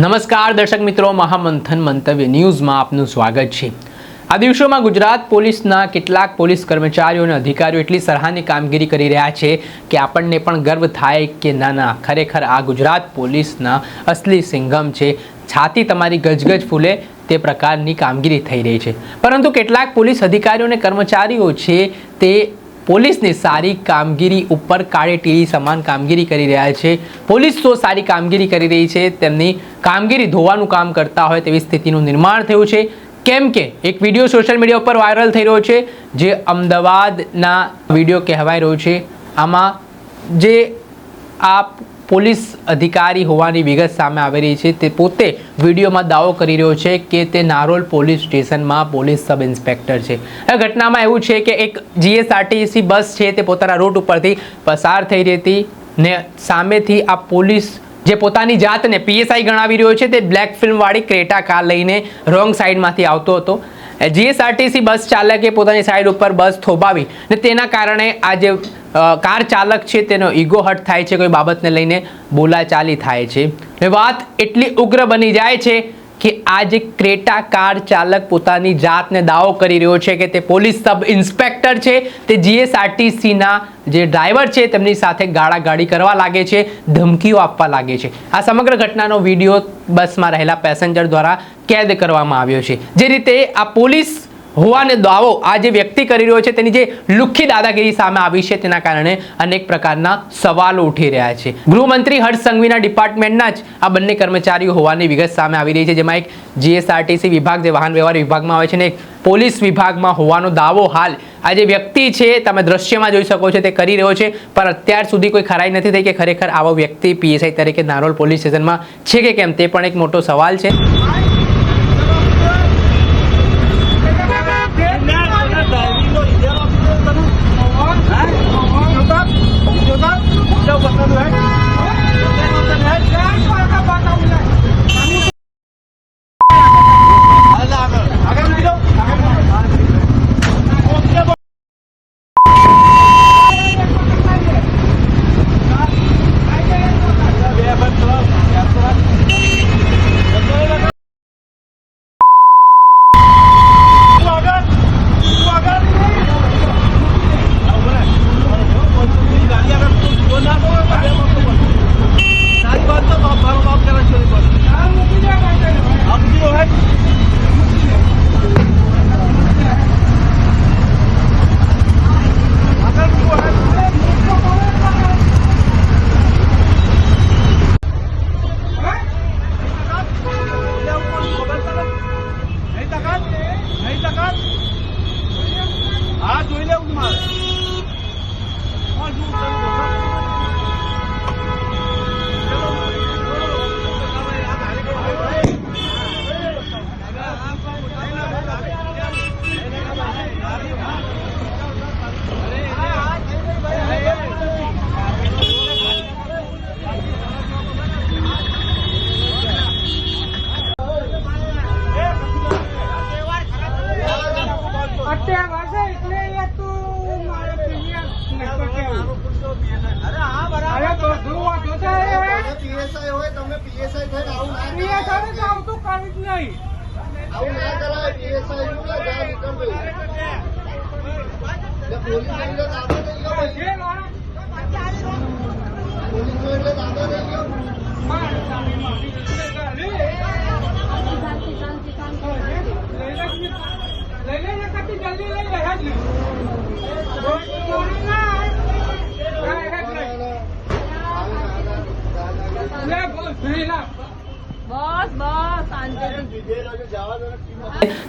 નમસ્કાર દર્શક મિત્રો, મહામંથન મંતવ્ય ન્યૂઝમાં આપનું સ્વાગત છે। આ દિવસોમાં ગુજરાત પોલીસના કેટલાક પોલીસ કર્મચારીઓ અને અધિકારીઓ એટલી સરાહનીય કામગીરી કરી રહ્યા છે કે આપણને પણ ગર્વ થાય કે ના ખરેખર આ ગુજરાત પોલીસના અસલી સિંઘમ છે। છાતી તમારી ગજગજ ફૂલે તે પ્રકારની કામગીરી થઈ રહી છે, પરંતુ કેટલાક પોલીસ અધિકારીઓ અને કર્મચારીઓ છે તે પોલીસની સારી કામગીરી ઉપર કાળે ટીલી સમાન કામગીરી કરી રહ્યા છે। પોલીસ તો સારી કામગીરી કરી રહી છે, તેમની કામગીરી ધોવાનું કામ કરતા હોય તેવી સ્થિતિનું નિર્માણ થયું છે। કેમ કે એક વિડીયો સોશિયલ મીડિયા ઉપર વાયરલ થઈ રહ્યો છે, જે અમદાવાદના વિડીયો કહેવાય રહ્યો છે। આમાં જે આ પોલીસ અધિકારી હોવાની વિગત સામે આવી રહી છે, તે પોતે વિડીયોમાં દાવો કરી રહ્યો છે કે તે નારોલ પોલીસ સ્ટેશનમાં પોલીસ સબ ઇન્સ્પેક્ટર છે। આ ઘટનામાં એવું છે કે એક જીએસઆરટીસી બસ છે તે પોતાના રૂટ ઉપરથી પસાર થઈ રહી હતી ને સામેથી આ પોલીસ જે પોતાની જાતને પીએસઆઈ ગણાવી રહ્યો છે તે બ્લેક ફિલ્મવાળી ક્રેટા કાર લઈને રોંગ સાઈડમાંથી આવતો હતો। જીએસઆરટીસી બસ ચાલકે પોતાની સાઈડ ઉપર બસ થોભાવી ને તેના કારણે આ જે કાર ચાલક છે તેનો ઈગો હર્ટ થાય છે, કોઈ બાબતને લઈને બોલાચાલી થાય છે। વાત એટલી ઉગ્ર બની જાય છે કે આ જે ક્રેટા કાર ચાલક પોતાની જાતને દાવો કરી રહ્યો છે કે તે પોલીસ સબ ઇન્સ્પેક્ટર છે, તે જીએસઆરટીસીના જે ડ્રાઈવર છે તેમની સાથે ગાળાગાળી કરવા લાગે છે, ધમકીઓ આપવા લાગે છે। આ સમગ્ર ઘટનાનો વિડીયો બસમાં રહેલા પેસેન્જર દ્વારા કેદ કરવામાં આવ્યો છે। જે રીતે આ પોલીસ હોવાને દાવો આ જે વ્યક્તિ કરી રહ્યો છે તેની જે લુખ્ખી દાદાગીરી સામે આવી છે તેના કારણે અનેક પ્રકારના સવાલો ઉઠી રહ્યા છે। ગૃહમંત્રી હર્ષ સંઘવીના ડિપાર્ટમેન્ટના જ આ બંને કર્મચારીઓ હોવાની વિગત સામે આવી રહી છે, જેમાં એક જીએસઆરટીસી વિભાગ જે વાહન વ્યવહાર વિભાગમાં આવે છે ને એક પોલીસ વિભાગમાં હોવાનો દાવો હાલ આ જે વ્યક્તિ છે તમે દ્રશ્યમાં જોઈ શકો છો તે કરી રહ્યો છે, પણ અત્યાર સુધી કોઈ ખરાઈ નથી થઈ કે ખરેખર આવો વ્યક્તિ પીએસઆઈ તરીકે નારોલ પોલીસ સ્ટેશનમાં છે કે કેમ, તે પણ એક મોટો સવાલ છે।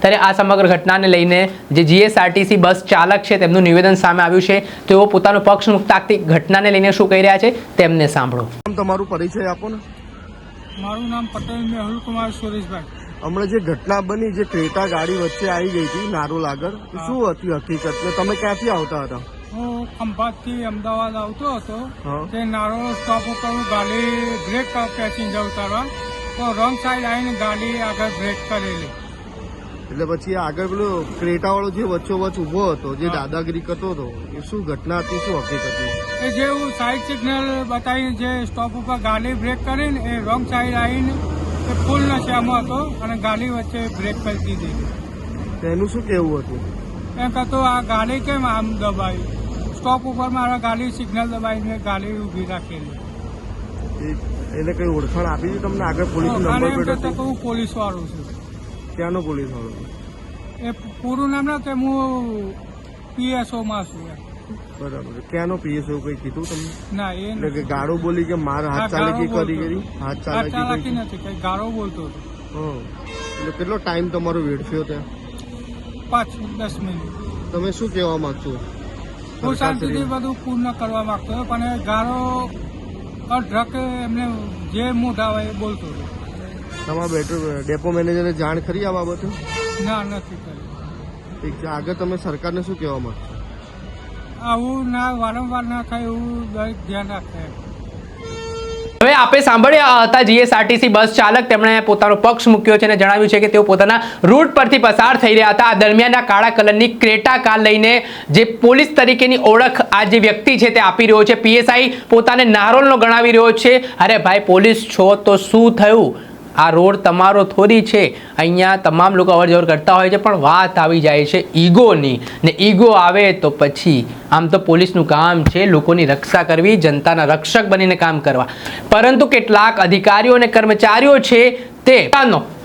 ત્યારે આ સમગ્ર ઘટનાને લઈને જે જીએસઆરટીસી બસ ચાલક છે તેમનું નિવેદન સામે આવ્યું છે। તેઓ પોતાનો પક્ષ મુકતા ઘટનાને લઈને શું કહી રહ્યા છે તેમને સાંભળો। તમારું પરિચય આપો ને। મારું નામ પટેલ મેહુલ કુમાર સુરેશભાઈ। હમણાં જે ઘટના બની, જે ક્રેટા ગાડી વચ્ચે આવી ગઈ હતી નારોલ આગળ, શું હતી હકીકત? તમે ક્યાંથી આવતા હતા? હું ખંભાતથી અમદાવાદ આવતો હતો, તે નારોલ સ્ટોપ ઉપર હું ગાડી બ્રેક પેસેન્જર ઉતારવા તો રોંગ સાઈડ આવીને ગાડી આગળ બ્રેક કરેલી। એટલે પછી આગળ પેલો ક્રેટા વાળો જે વચ્ચોવચ્ચ ઉભો હતો, જે દાદાગીરી કરતો હતો, એ શું ઘટના હતી, શું હકીકત હતી? એ જે હું સાઈડ સિગ્નલ બતાવીને જે સ્ટોપ ઉપર ગાડી બ્રેક કરીને એ રોંગ સાઈડ આવીને રશિયામાં હતો અને ગાડી વચ્ચે બ્રેક કરી દીધી. તેનું શું કેવું હતું? એમ કહેતો આ ગાડી કેમ આમ દબાવી? સ્ટોપ ઉપર મારા ગાડી સિગ્નલ દબાવીને ગાડી ઊભી રાખેલી. એને કઈ ઓળખાણ આપી હતી તમને આગળ પોલીસ અને નંબર એમ પ્લેટ કહેતો હતી? કે હું પોલીસ વાળો છું. ત્યાંનો પોલીસ વાળો? એ પૂરું નામ ના કે હું PSO માં છું. બરાબર. ક્યાંનો પીએસઓ કઈ કીધું તમને? ના એ એટલે કે નથી. ગાળો બોલી કે માર હાથ હા, ચાલાકી ગાળો કરી બોલતો. કરી હાથ આ ચાલાકી ચાલાકી કરી? નથી કઈ ગાળો બોલતો હતો. હં. એટલે કેટલો ટાઈમ તમારો વેડફ્યો ત્યાં? 5-10 મિનિટ. તમે શું કહેવા માંગશો? હું શાંતિથી બધું પૂર્ણ કરવા માંગતો હતો પણ એ ગાળો અઢળક એમને જે મોઢા હોય એ બોલતો હતો. તમારા ડેપો મેનેજરને જાણ ખરી આ બાબતે? ના નથી કર્યું. ઠીક છે. આગળ તમે સરકારને શું કહેવા માંગશો? આવું ના વારંવાર ના થાય એવું દરેક ધ્યાન રાખે. હવે આપે સાંભળ્યા હતા જીએસઆરટીસી બસ ચાલક, તેમણે પોતાનો પક્ષ મૂક્યો છે અને જણાવ્યું છે કે તેઓ પોતાના રૂટ પરથી પસાર થઈ રહ્યા હતા. આ દરમિયાન આ કાળા કલરની ક્રેટા કાર લઈને જે પોલીસ તરીકેની ઓળખ આ જે વ્યક્તિ છે તે આપી રહ્યો છે. પીએસઆઈ પોતાને નારોલનો ગણાવી રહ્યો છે. અરે ભાઈ, પોલીસ છો તો શું થયું? આ રોડ તમારો થોડી છે. અહીંયા તમામ લોકો અવર જવર કરતા હોય છે, પણ વાત આવી જાય છે ઈગોની, ને ઈગો આવે તો પછી આમ તો પોલીસનું કામ છે લોકોની રક્ષા કરવી, જનતાના રક્ષક બનીને કામ કરવા, પરંતુ કેટલાક અધિકારીઓ અને કર્મચારીઓ છે તે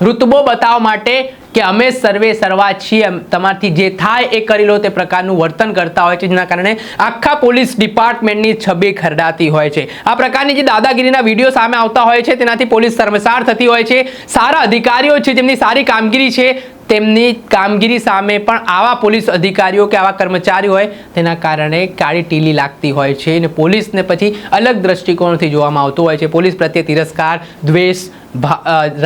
ઋતબો બતાવવા માટે કે અમે સર્વે સર્વા છીએ, તમારથી જે થાય એ કરી લો તે પ્રકારનું વર્તન કરતા હોય છે, જેના કારણે આખા પોલીસ ડિપાર્ટમેન્ટની છબી ખરડાતી હોય છે. આ પ્રકારની જે દાદાગીરીના વિડીયો સામે આવતા હોય છે તેનાથી પોલીસ શર્મસાર થતી હોય છે. સારા અધિકારીઓ છે, જેમની સારી કામગીરી છે, તેમની કામગીરી સામે પણ આવા પોલીસ અધિકારીઓ કે આવા કર્મચારીઓ હોય તેના કારણે કાળી ટીલી લાગતી હોય છે અને પોલીસને પછી અલગ દ્રષ્ટિકોણથી જોવામાં આવતું હોય છે. પોલીસ પ્રત્યે તિરસ્કાર, દ્વેષ,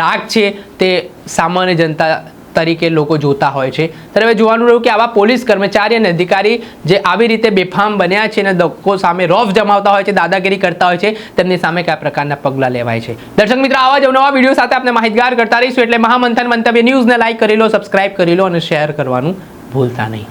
રાગ છે તે સામાન્ય જનતા તરીકે લોકો જોતા હોય છે. ત્યારે હવે જોવાનું રહ્યું કે આવા પોલીસ કર્મચારી અને અધિકારી જે આવી રીતે બેફામ બન્યા છે અને લોકો સામે રોફ જમાવતા હોય છે, દાદાગીરી કરતા હોય છે, તેમની સામે કયા પ્રકારના પગલાં લેવાય છે. દર્શક મિત્રો, આવા જ નવા વિડીયો સાથે આપણે માહિતગાર કરતા રહીશું. એટલે મહામંથન મંતવ્ય ન્યૂઝને લાઈક કરી લો, સબસ્ક્રાઇબ કરી લો અને શેર કરવાનું ભૂલતા નહીં.